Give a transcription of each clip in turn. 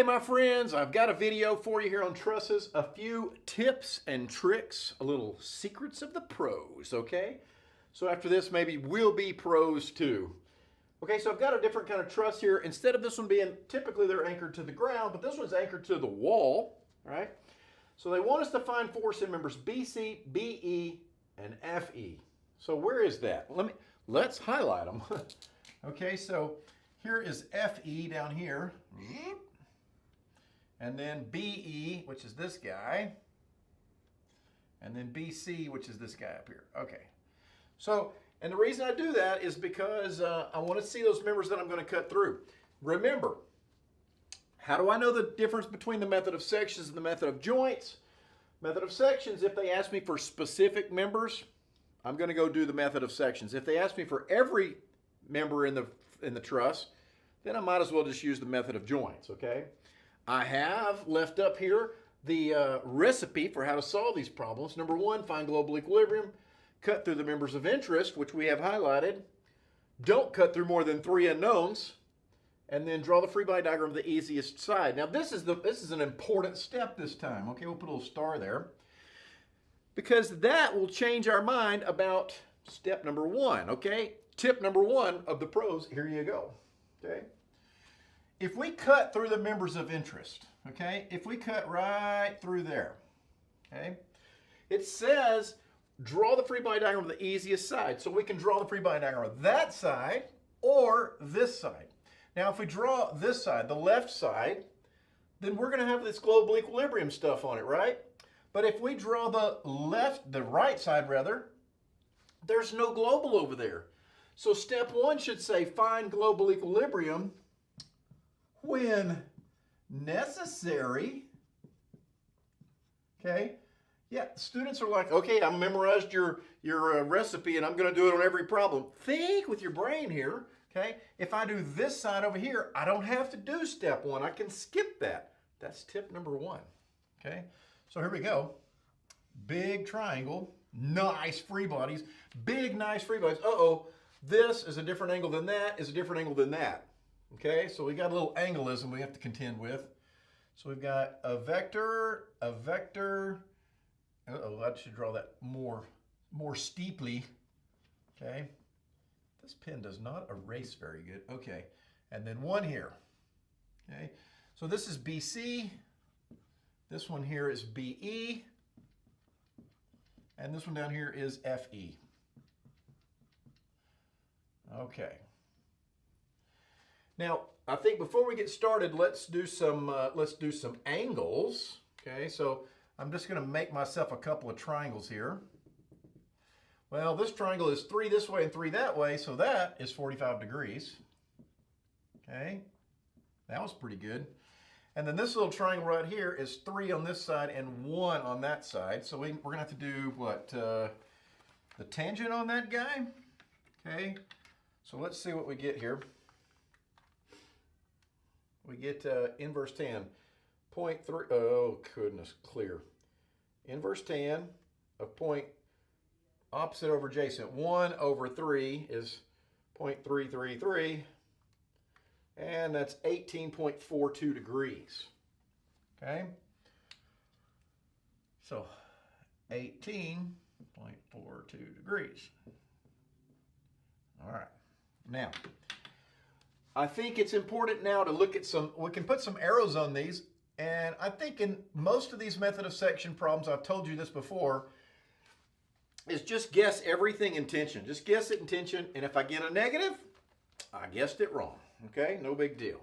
my friends, I've got a video for you here on Trusses. A few tips and tricks, a little secrets of the pros, okay? So after this, maybe we'll be pros too. Okay, so I've got a different kind of truss here. Instead of this one being, typically they're anchored to the ground, but this one's anchored to the wall, right? So they want us to find force in members BC, BE, and FE. So where is that? Let's highlight them. Okay, so here is FE down here. And then BE, which is this guy. And then BC, which is this guy up here. Okay. So, and the reason I do that is because I want to see those members that I'm going to cut through. Remember, how do I know the difference between the method of sections and the method of joints? Method of sections, if they ask me for specific members, I'm going to go do the method of sections. If they ask me for every member in the truss, then I might as well just use the method of joints, okay? I have left up here the recipe for how to solve these problems. Number one, find global equilibrium, cut through the members of interest, which we have highlighted. Don't cut through more than 3 unknowns, and then draw the free body diagram of the easiest side. Now this is an important step this time. Okay, we'll put a little star there, because that will change our mind about step number 1. Okay, tip number 1 of the pros. Here you go. Okay. If we cut through the members of interest, okay, if we cut right through there, okay, it says draw the free body diagram of the easiest side. So we can draw the free body diagram of that side or this side. Now, if we draw this side, the left side, then we're going to have this global equilibrium stuff on it, right? But if we draw the right side rather, there's no global over there. So step 1 should say find global equilibrium when necessary. Okay, yeah, students are like, okay, I memorized your recipe and I'm going to do it on every problem. Think with your brain here. Okay, if I do this side over here, I don't have to do step 1. I can skip that. That's tip number 1. Okay, so here we go. Big triangle, nice free bodies, big nice free bodies. Uh-oh, this is a different angle than that, is a different angle than that. Okay, so we got a little angleism we have to contend with. So we've got a vector. Uh-oh, I should draw that more steeply. Okay, this pen does not erase very good. Okay, and then 1 here. Okay, so this is BC. This one here is BE. And this one down here is FE. Okay. Now, I think before we get started, let's do some angles. Okay, so I'm just going to make myself a couple of triangles here. Well, this triangle is 3 this way and 3 that way, so that is 45 degrees. Okay, that was pretty good. And then this little triangle right here is 3 on this side and 1 on that side. So we're going to have to do what? The tangent on that guy? Okay, so let's see what we get here. We get inverse tan, 0.3, oh goodness, clear. Inverse tan of point opposite over adjacent, 1 over 3 is 0.333, and that's 18.42 degrees, okay? So 18.42 degrees. All right, now, I think it's important now to look at we can put some arrows on these, and I think in most of these method of section problems, I've told you this before, is just guess everything in tension. Just guess it in tension, and if I get a negative, I guessed it wrong, okay? No big deal.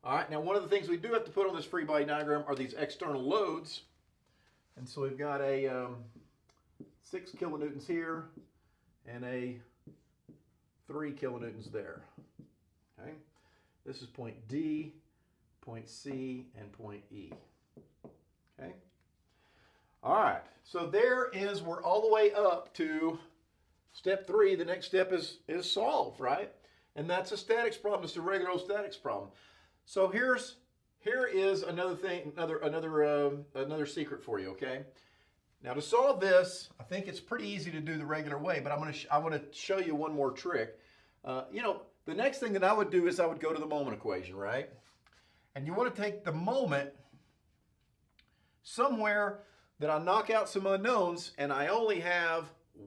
All right, now one of the things we do have to put on this free body diagram are these external loads, and so we've got a 6 kilonewtons here and a 3 kilonewtons there. Okay, this is point D, point C, and point E. Okay. All right, so we're all the way up to step 3. The next step is solved, right? And that's a statics problem. It's a regular old statics problem. So here is another thing, another secret for you. Okay. Now to solve this, I think it's pretty easy to do the regular way, but I want to show you one more trick. You know, the next thing that I would do is I would go to the moment equation, right? And you want to take the moment somewhere that I knock out some unknowns and I only have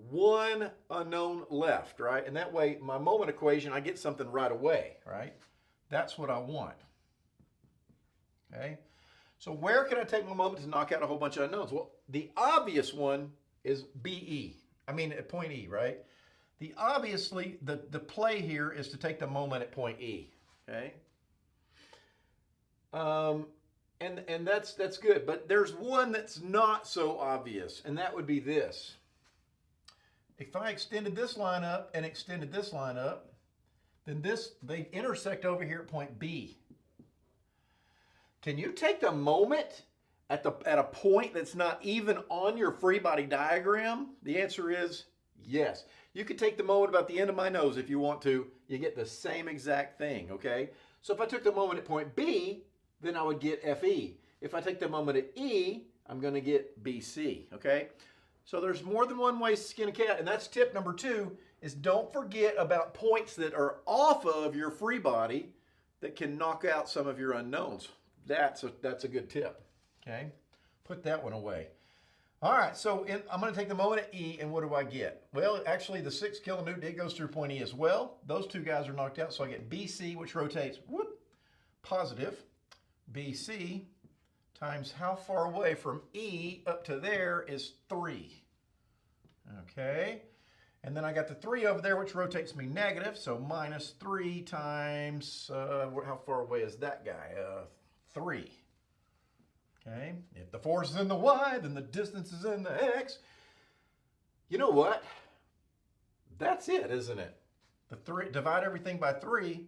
one unknown left, right? And that way, my moment equation, I get something right away, right? That's what I want. Okay? So where can I take my moment to knock out a whole bunch of unknowns? Well, the obvious one is at point E, right? Obviously, the play here is to take the moment at point E, okay? And that's good, but there's one that's not so obvious, and that would be this. If I extended this line up and extended this line up, then they intersect over here at point B. Can you take the moment at a point that's not even on your free body diagram? The answer is yes. You could take the moment about the end of my nose if you want to. You get the same exact thing, okay? So if I took the moment at point B, then I would get FE. If I take the moment at E, I'm going to get BC, okay? So there's more than one way to skin a cat, and that's tip number 2, is don't forget about points that are off of your free body that can knock out some of your unknowns. That's a good tip, okay? Put that one away. All right, so I'm going to take the moment at E, and what do I get? Well, actually, the 6 kilonewton, it goes through point E as well. Those two guys are knocked out, so I get BC, which rotates, positive, BC times how far away from E up to there is 3. Okay, and then I got the 3 over there, which rotates me negative, so minus 3 times, how far away is that guy? 3. Okay, if the force is in the Y, then the distance is in the X. You know what? That's it, isn't it? Divide everything by 3,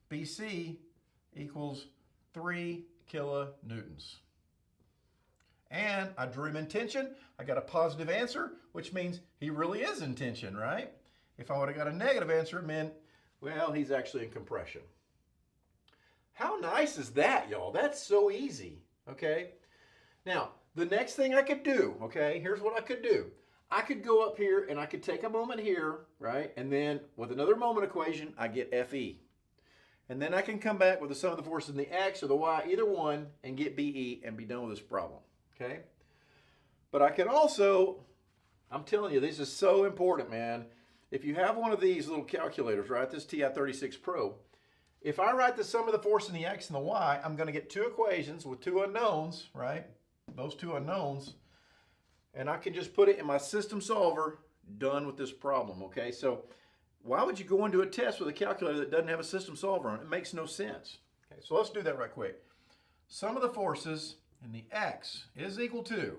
BC equals 3 kilonewtons. And I drew him in tension. I got a positive answer, which means he really is in tension, right? If I would have got a negative answer, it meant, well, he's actually in compression. How nice is that, y'all? That's so easy, okay? Now, the next thing I could do, okay, here's what I could do. I could go up here and I could take a moment here, right? And then with another moment equation, I get FE. And then I can come back with the sum of the forces in the X or the Y, either one, and get BE and be done with this problem, okay? But I can also, I'm telling you, this is so important, man. If you have one of these little calculators, right, this TI-36 Pro, if I write the sum of the force in the X and the Y, I'm going to get 2 equations with 2 unknowns, right? Those 2 unknowns. And I can just put it in my system solver, done with this problem, okay? So why would you go into a test with a calculator that doesn't have a system solver on it? It makes no sense. Okay, so let's do that right quick. Sum of the forces in the X is equal to,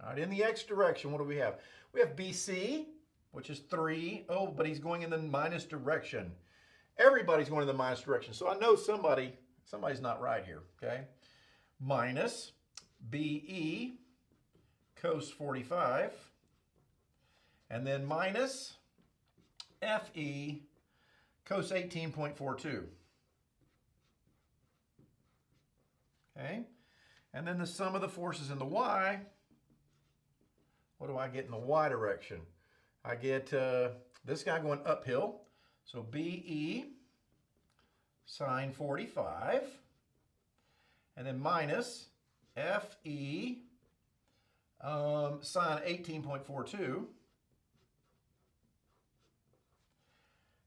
all right, in the X direction, what do we have? We have BC, which is 3. Oh, but he's going in the minus direction. Everybody's going in the minus direction. So I know somebody's not right here, okay? Minus BE cos 45, and then minus FE cos 18.42. Okay? And then the sum of the forces in the Y, what do I get in the Y direction? I get this guy going uphill, so BE sine 45, and then minus FE sine 18.42,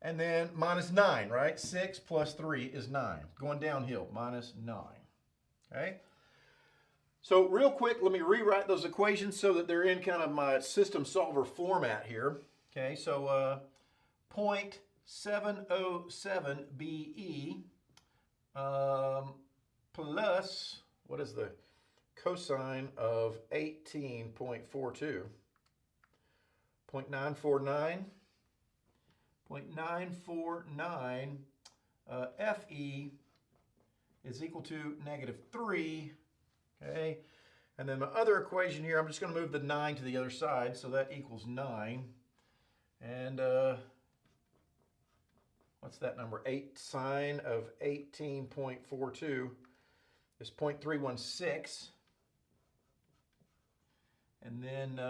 and then minus 9, right? 6 plus 3 is 9. Going downhill, minus 9. Okay? So real quick, let me rewrite those equations so that they're in kind of my system solver format here. Okay, so 0.707 BE plus, what is the cosine of 18.42? 0.949. 0.949 FE is equal to -3. Okay, and then my other equation here, I'm just going to move the 9 to the other side, so that equals 9. And what's that number? 8 sine of 18.42 is 0.316. And then,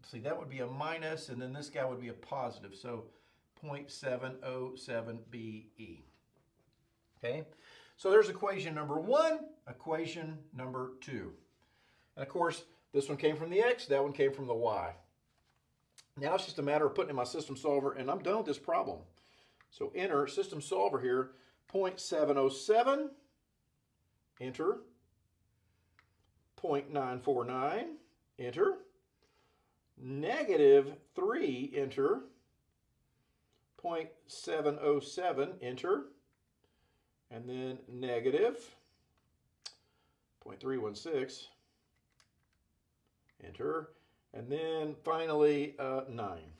see, that would be a minus, and then this guy would be a positive, so 0.707 BE. Okay, So there's equation number 1, equation number 2. And of course, this one came from the x, that one came from the y. Now it's just a matter of putting in my system solver, and I'm done with this problem. So enter system solver here, 0.707, enter, 0.949, enter, -3, enter, 0.707, enter, and then negative 0.316, enter, and then finally 9.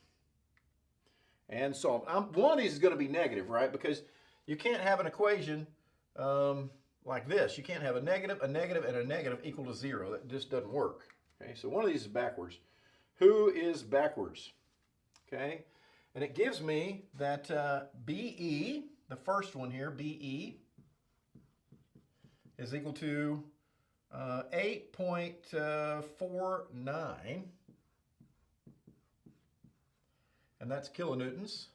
And solve. One of these is going to be negative, right? Because you can't have an equation like this. You can't have a negative, and a negative equal to 0. That just doesn't work. Okay, so one of these is backwards. Who is backwards? Okay, and it gives me that BE, the first one here, BE, is equal to 8.49, and that's kilonewtons.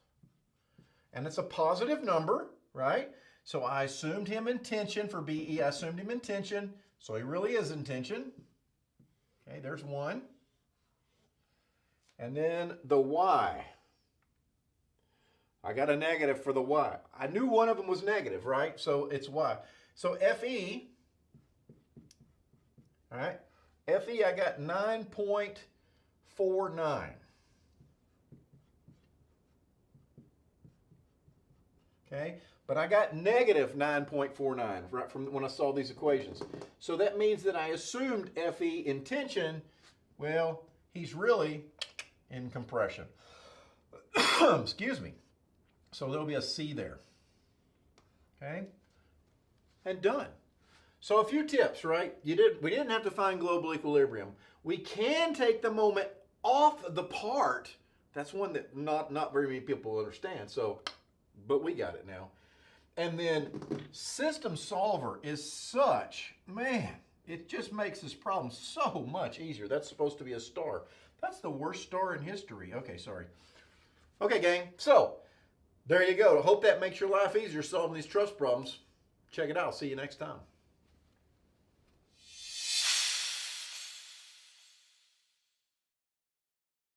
And it's a positive number, right? So I assumed him in tension for BE. I assumed him in tension, so he really is in tension. Okay, there's one. And then the Y. I got a negative for the Y. I knew one of them was negative, right? So it's Y. So FE, all right, FE I got 9.49. Okay, but I got negative 9.49 right from when I saw these equations. So that means that I assumed FE in tension. Well, he's really in compression. Excuse me. So there'll be a C there. Okay, and done. So a few tips, right? We didn't have to find global equilibrium. We can take the moment off the part. That's one that not very many people understand. So, but we got it now. And then system solver is such, man, it just makes this problem so much easier. That's supposed to be a star. That's the worst star in history. Okay, sorry. Okay, gang. So there you go. I hope that makes your life easier solving these truss problems. Check it out. See you next time.